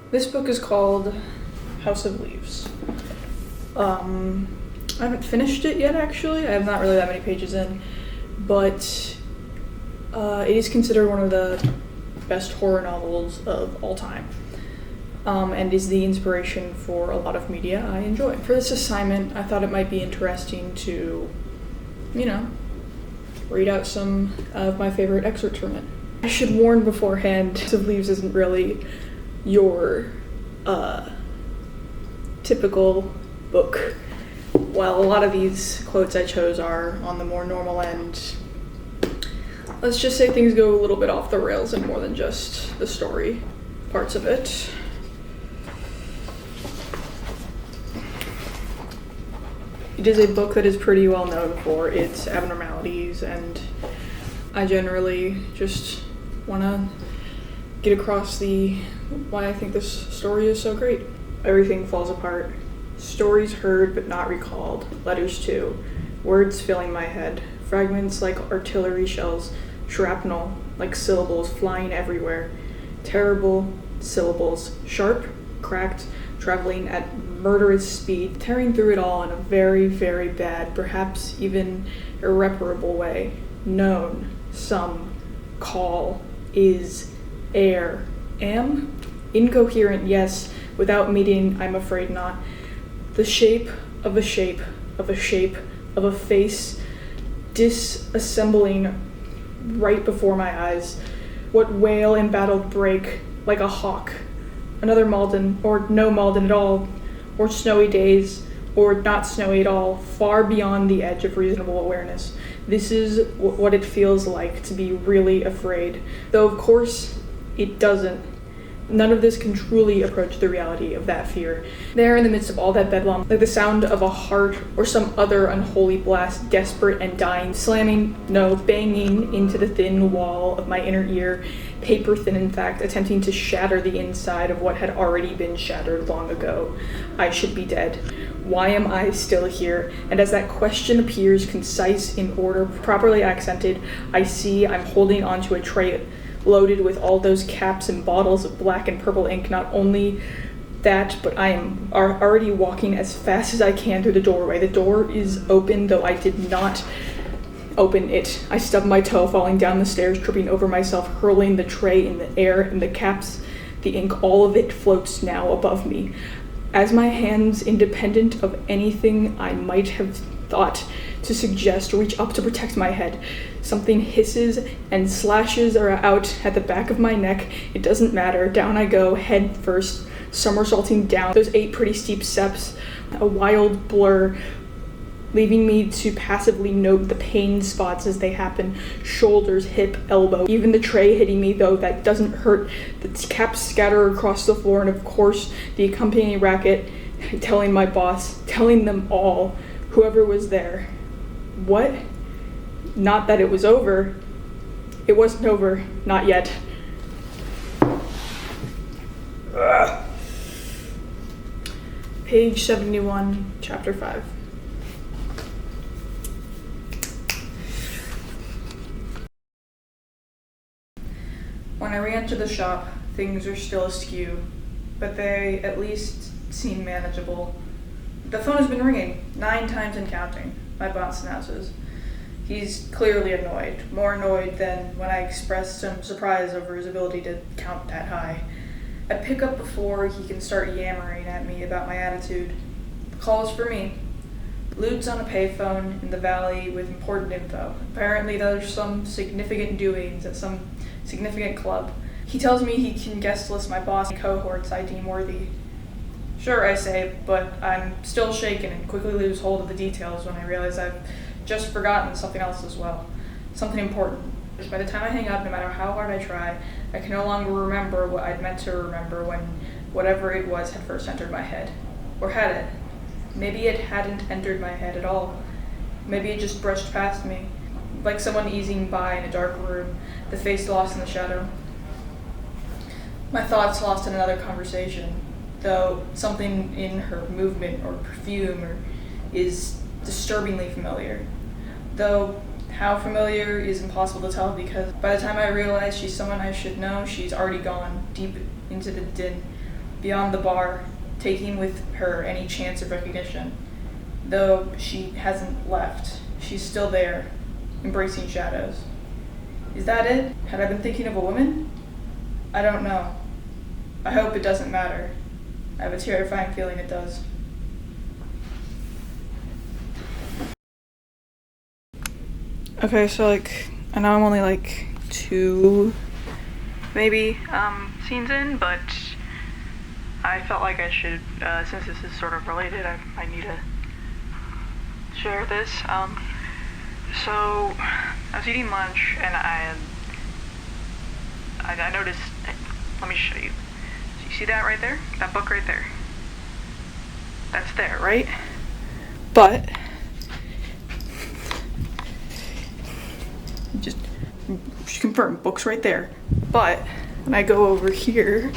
This book is called House of Leaves. I haven't finished it yet, actually. I have not really that many pages in, but it is considered one of the best horror novels of all time, and is the inspiration for a lot of media I enjoy. For this assignment, I thought it might be interesting to, read out some of my favorite excerpts from it. I should warn beforehand, House of Leaves isn't really your typical book. While a lot of these quotes I chose are on the more normal end, let's just say things go a little bit off the rails and more than just the story parts of it. It is a book that is pretty well known for its abnormalities, and I generally just want to get across why I think this story is so great. Everything falls apart. Stories heard but not recalled. Letters too. Words filling my head. Fragments like artillery shells. Shrapnel like syllables flying everywhere. Terrible syllables. Sharp, cracked, traveling at murderous speed, tearing through it all in a very, very bad, perhaps even irreparable way. Known. Some. Call. Is. Air. Am? Incoherent, yes. Without meaning, I'm afraid not. The shape of a shape of a shape of a face disassembling right before my eyes. What wail embattled break like a hawk. Another Malden, or no Malden at all, or snowy days, or not snowy at all, far beyond the edge of reasonable awareness. This is what it feels like to be really afraid. Though, of course, it doesn't. None of this can truly approach the reality of that fear. There in the midst of all that bedlam, like the sound of a heart or some other unholy blast, desperate and dying, banging into the thin wall of my inner ear, paper thin in fact, attempting to shatter the inside of what had already been shattered long ago. I should be dead. Why am I still here? And as that question appears concise in order, properly accented, I see I'm holding onto a tray loaded with all those caps and bottles of black and purple ink. Not only that, but I am already walking as fast as I can through the doorway. The door is open, though I did not open it. I stubbed my toe, falling down the stairs, tripping over myself, hurling the tray in the air, and the caps, the ink, all of it floats now above me. As my hands, independent of anything I might have thought to suggest, reach up to protect my head, something hisses and slashes are out at the back of my neck. It doesn't matter. Down I go, head first, somersaulting down those 8 pretty steep steps, a wild blur, leaving me to passively note the pain spots as they happen. Shoulders, hip, elbow, even the tray hitting me, though that doesn't hurt. The caps scatter across the floor, and of course the accompanying racket, telling my boss, telling them all, whoever was there. What? Not that it was over. It wasn't over. Not yet. Page 71, chapter 5. When I re-enter the shop, things are still askew, but they at least seem manageable. The phone has been ringing, 9 times and counting, my boss announces. He's clearly annoyed, more annoyed than when I expressed some surprise over his ability to count that high. I pick up before he can start yammering at me about my attitude. The call is for me. Lude's on a payphone in the valley with important info. Apparently there's some significant doings at some significant club. He tells me he can guest list my boss and cohorts I deem worthy. Sure, I say, but I'm still shaken and quickly lose hold of the details when I realize I've just forgotten something else as well. Something important. By the time I hang up, no matter how hard I try, I can no longer remember what I'd meant to remember when whatever it was had first entered my head. Or had it? Maybe it hadn't entered my head at all. Maybe it just brushed past me, like someone easing by in a dark room, the face lost in the shadow. My thoughts lost in another conversation, though something in her movement or perfume is disturbingly familiar. Though how familiar is impossible to tell, because by the time I realize she's someone I should know, she's already gone deep into the din. beyond the bar, taking with her any chance of recognition. Though she hasn't left, she's still there, embracing shadows. Is that it? Had I been thinking of a woman? I don't know. I hope it doesn't matter. I have a terrifying feeling it does. Okay, so I know I'm only 2 maybe scenes in, but I felt like I should, since this is sort of related, I need to share this. So I was eating lunch and I noticed, let me show you. So you see that right there? That book right there? That's there, right? But just confirm, book's right there. But when I go over here,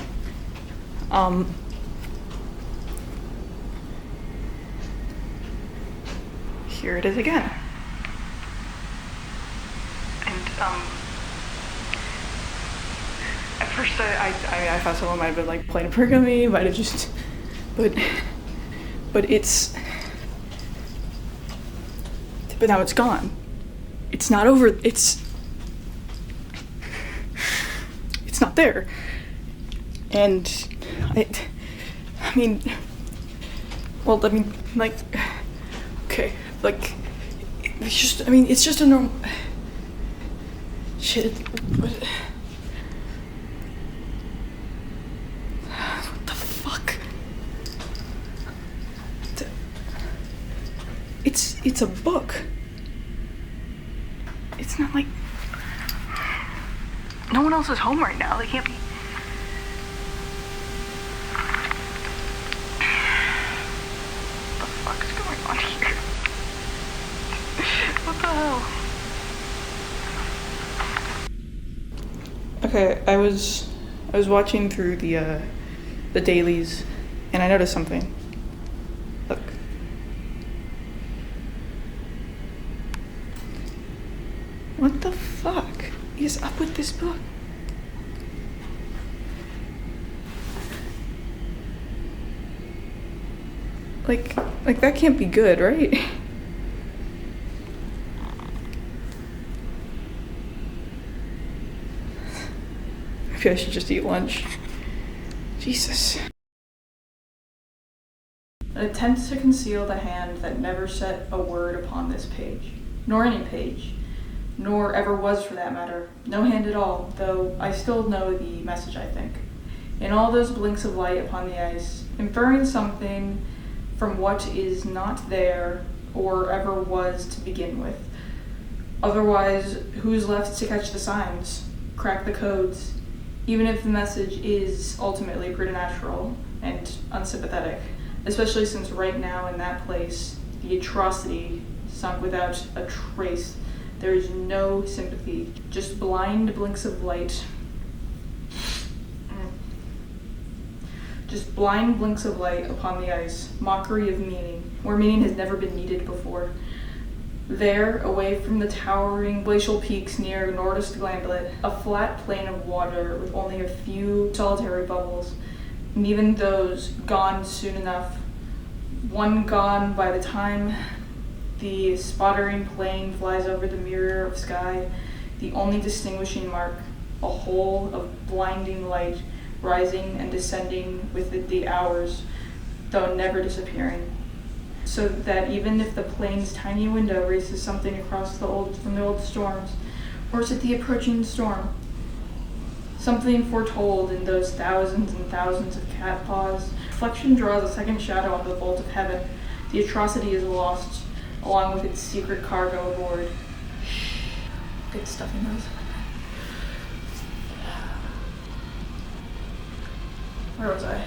here it is again. And at first I thought someone might have been playing a prank on me, might have just, but now it's gone. It's not over. It's not there. And I mean, okay, it's just a normal shit. What the fuck? It's a book. It's not no one else is home right now. They can't be. What the fuck is going on here? What the hell? Okay, I was watching through the dailies, and I noticed something. Look. What the fuck is up with this book? Like that can't be good, right? Maybe I should just eat lunch. Jesus. An attempt to conceal the hand that never set a word upon this page, nor any page, nor ever was for that matter. No hand at all, though I still know the message, I think. In all those blinks of light upon the ice, inferring something from what is not there or ever was to begin with. Otherwise, who's left to catch the signs, crack the codes, even if the message is ultimately preternatural and unsympathetic, especially since right now in that place, the atrocity sunk without a trace. There is no sympathy, just blind blinks of light. Just blind blinks of light upon the ice, mockery of meaning, where meaning has never been needed before. There, away from the towering glacial peaks near Nordist Glandelet, a flat plain of water with only a few solitary bubbles, and even those gone soon enough. One gone by the time the sputtering plane flies over the mirror of sky, the only distinguishing mark, a hole of blinding light, rising and descending with the hours, though never disappearing. So that even if the plane's tiny window races something across from the old storms, or is it the approaching storm? Something foretold in those thousands and thousands of cat paws. Reflection draws a second shadow on the vault of heaven. The atrocity is lost, along with its secret cargo aboard. Good stuff in those. Where was I?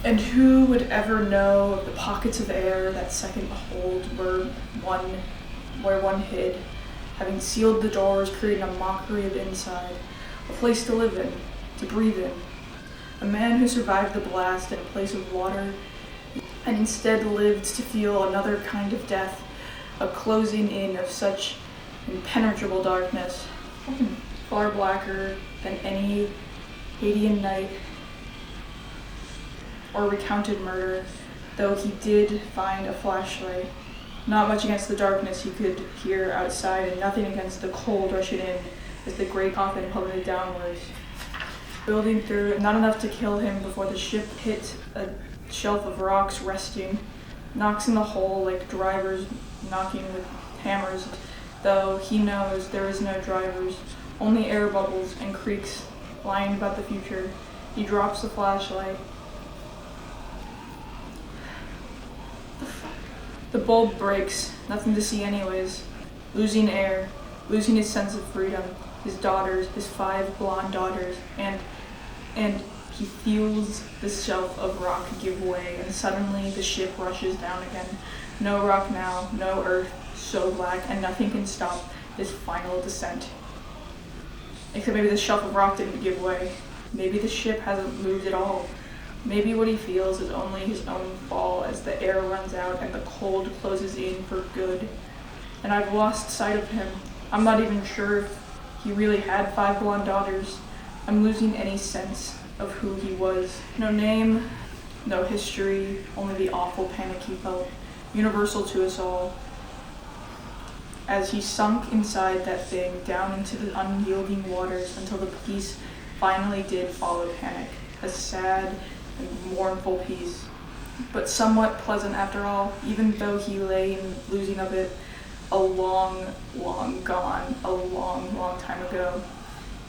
And who would ever know of the pockets of air that second hold where one hid, having sealed the doors, creating a mockery of inside, a place to live in, to breathe in. A man who survived the blast in a place of water, and instead lived to feel another kind of death, a closing in of such impenetrable darkness, far blacker than any Haitian night, or recounted murder, though he did find a flashlight. Not much against the darkness he could hear outside, and nothing against the cold rushing in as the great coffin plummeted downwards. Building through, not enough to kill him before the ship hit a shelf of rocks resting. Knocks in the hole like drivers knocking with hammers, though he knows there is no drivers, only air bubbles and creaks lying about the future. He drops the flashlight. The bulb breaks, nothing to see anyways. Losing air, losing his sense of freedom, his daughters, his 5 blonde daughters, and he feels the shelf of rock give way, and suddenly the ship rushes down again. No rock now, no earth, so black, and nothing can stop this final descent. Except maybe the shelf of rock didn't give way. Maybe the ship hasn't moved at all. Maybe what he feels is only his own fall as the air runs out and the cold closes in for good. And I've lost sight of him. I'm not even sure if he really had 5 blonde daughters. I'm losing any sense of who he was. No name, no history, only the awful panic he felt, universal to us all. As he sunk inside that thing, down into the unyielding waters until the peace finally did follow panic, a sad and mournful peace, but somewhat pleasant after all, even though he lay in losing of it a long, long gone, a long, long time ago.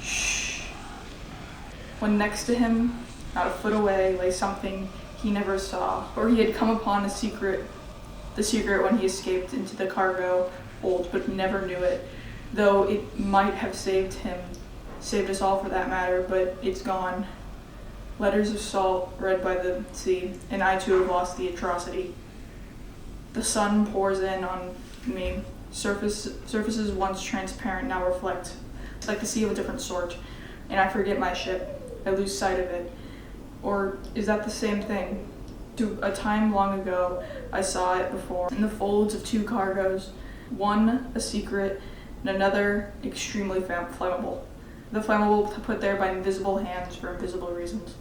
Shh. When next to him, not a foot away, lay something he never saw, or he had come upon the secret when he escaped into the cargo hold, but never knew it, though it might have saved us all for that matter, but it's gone. Letters of salt read by the sea, and I too have lost the atrocity. The sun pours in on me. Surfaces once transparent now reflect. It's like the sea of a different sort, and I forget my ship. I lose sight of it. Or is that the same thing? To a time long ago, I saw it before, in the folds of 2 cargoes, one a secret, and another extremely flammable. The flammable put there by invisible hands for invisible reasons.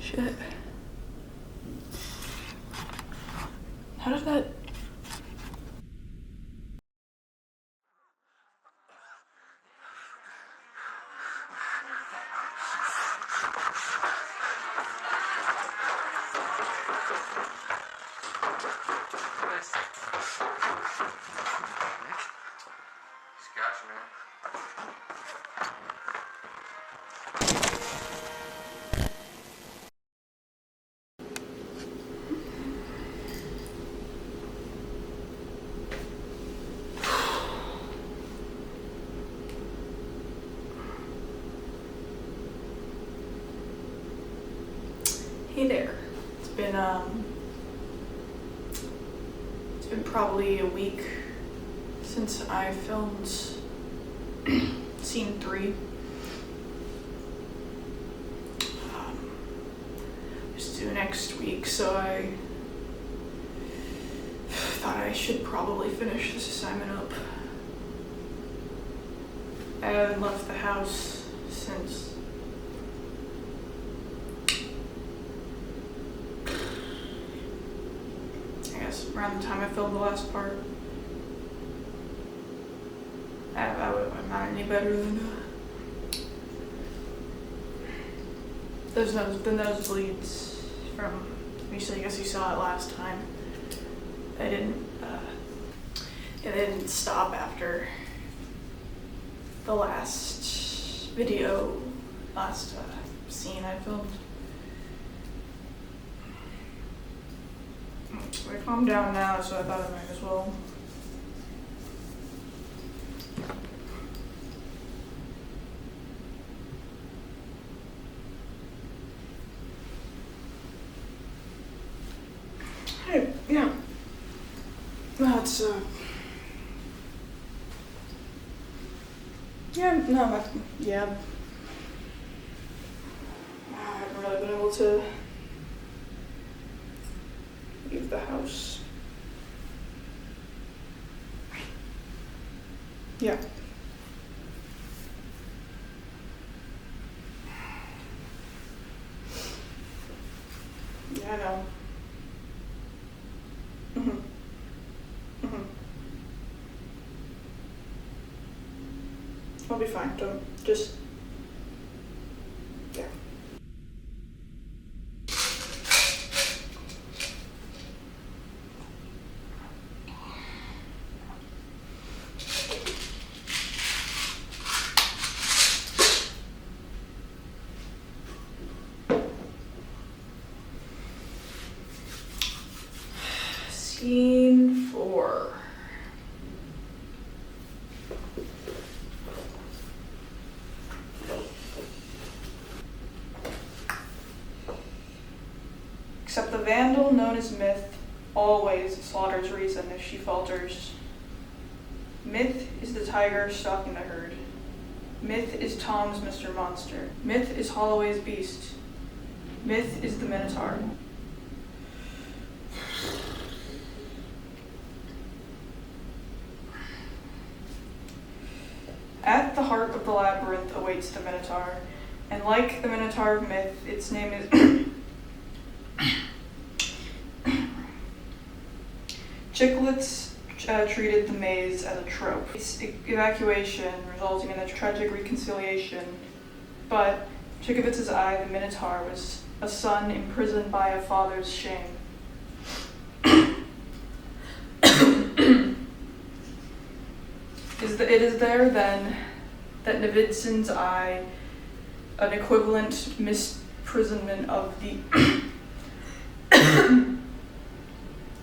Shit. How did that... Scotch, man. Hey there. It's been probably a week since I filmed scene 3. It's due next week, so I thought I should probably finish this assignment up. I haven't left the house since around the time I filmed the last part. I'm not any better than the nosebleeds from, I guess you saw it last time. It didn't stop after the last scene I filmed. I calmed down now, so I thought I might as well. Hey, yeah. No, it's, yeah, no, yeah. I haven't really been able to leave the house. Yeah. Yeah, I know. Mhm. Mhm. I'll be fine. Don't just. Yeah. Scene 4. Except the vandal known as Myth always slaughters reason if she falters. Myth is the tiger stalking the herd. Myth is Tom's Mr. Monster. Myth is Holloway's beast. Myth is the Minotaur. At the heart of the labyrinth awaits the Minotaur, and like the Minotaur of Myth, its name is Chicklets treated the maze as a trope. Its evacuation resulting in a tragic reconciliation, but Chickovitz's eye, the Minotaur, was a son imprisoned by a father's shame. It is there, then, that Navidson's eye, an equivalent misprisonment of the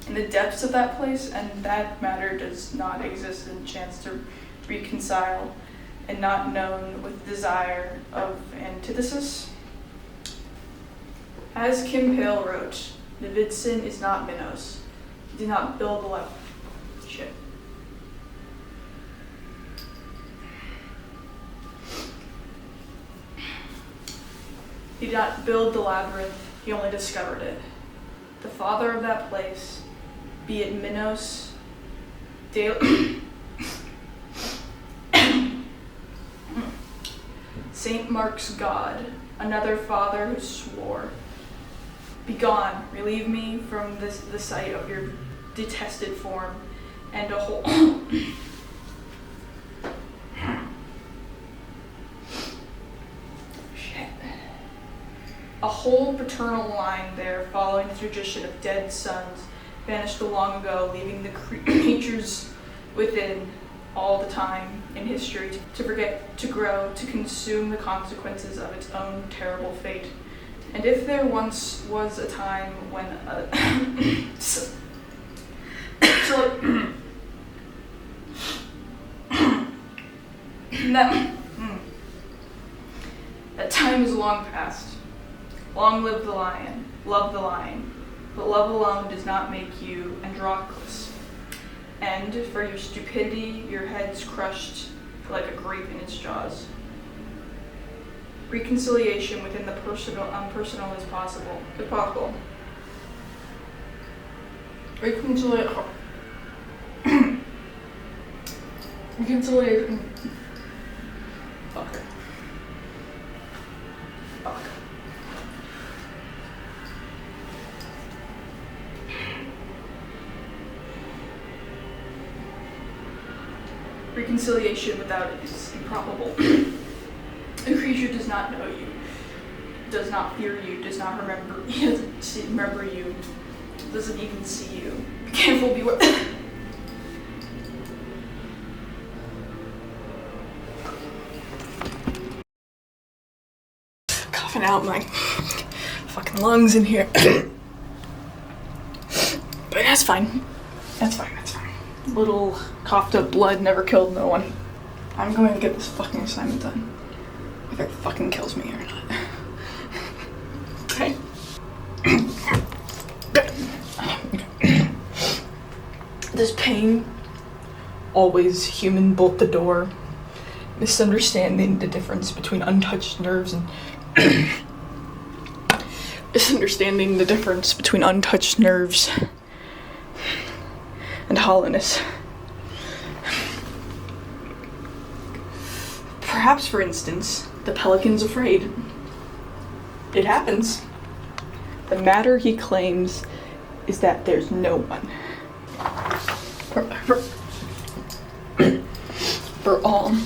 in the depths of that place, and that matter does not exist in chance to reconcile, and not known with desire of antithesis. As Kim Pale wrote, Navidson is not Minos. He did not build the shit. He did not build the labyrinth, he only discovered it. The father of that place, be it Minos, St. Mark's God, another father who swore, "Begone, relieve me from the sight of your detested form, and a whole a whole paternal line there, following the tradition of dead sons, vanished long ago, leaving the creatures within all the time in history to forget, to grow, to consume the consequences of its own terrible fate. And if there once was a time when that time is long past. Long live the lion, love the lion, but love alone does not make you Androclus. And for your stupidity, your head's crushed like a grape in its jaws. Reconciliation within the unpersonal is possible. If possible. Reconciliation. Fuck. Reconciliation without it is improbable. A creature does not know you, does not fear you, does not remember, he doesn't remember you, doesn't even see you. Be careful, beware. Coughing out my fucking lungs in here. But that's fine. That's fine. Little coughed up blood never killed no one. I'm going to get this fucking assignment done. Whether it fucking kills me or not. Okay. This pain, always human bolt the door, misunderstanding the difference between untouched nerves and misunderstanding the difference between untouched nerves and hollowness. Perhaps, for instance, the pelican's afraid. It happens. The matter, he claims, is that there's no one. For all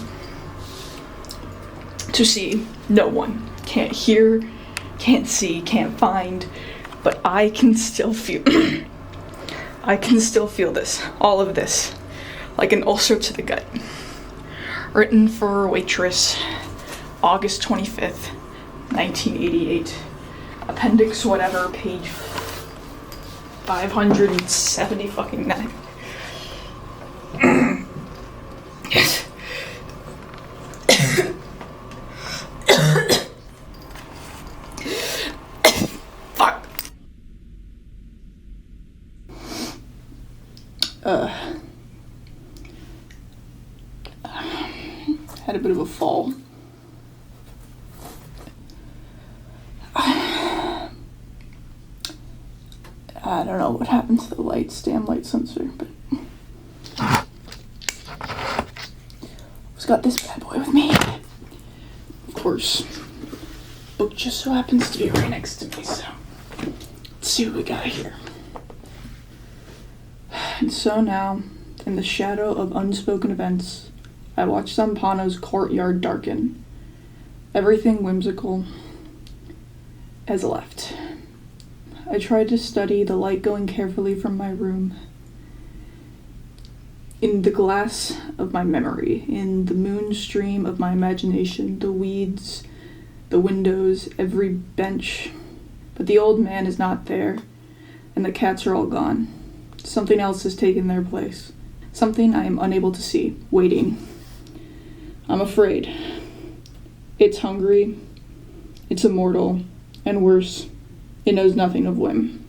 to see, no one. Can't hear, can't see, can't find, but I can still feel I can still feel this, all of this, like an ulcer to the gut. Written for a waitress, August 25th, 1988. Appendix whatever, page 570 fucking 9. Yes. Fuck. Had a bit of a fall. I don't know what happened to the lights, damn light sensor, but I've got this bad boy with me. Of course, book just so happens to be right next to me, so let's see what we got here. And so now, in the shadow of unspoken events, I watch Zampano's courtyard darken. Everything whimsical has left. I tried to study the light going carefully from my room. In the glass of my memory, in the moon stream of my imagination, the weeds, the windows, every bench. But the old man is not there, and the cats are all gone. Something else has taken their place. Something I am unable to see, waiting. I'm afraid. It's hungry, it's immortal, and worse, it knows nothing of whim.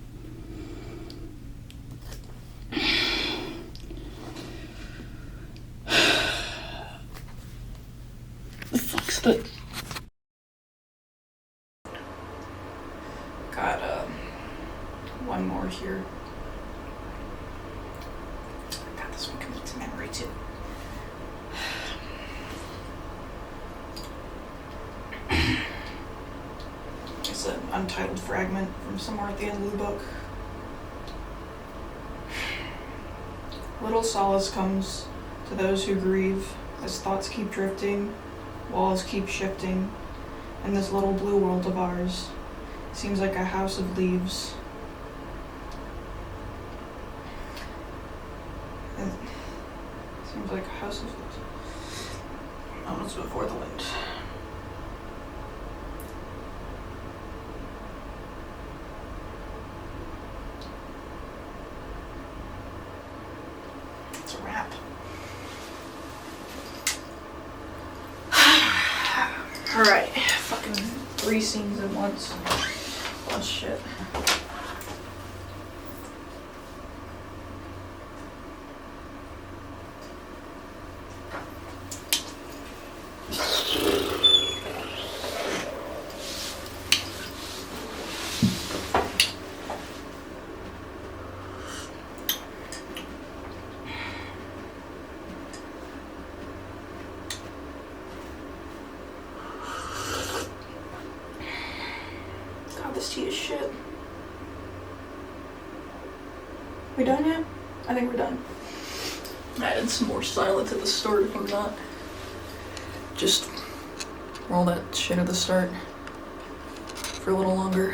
The fuck's that? Got one more here. God, this one comes to memory too. It's an untitled fragment from somewhere at the end of the book. Little solace comes to those who grieve as thoughts keep drifting, walls keep shifting, and this little blue world of ours seems like a house of leaves. It seems like a house of leaves. Moments before the wind. It's a wrap. Alright, fucking 3 scenes at once. Oh shit. This tea is shit. We done yet? I think we're done. I added some more silence at the start if I'm not. Just roll that shit at the start for a little longer.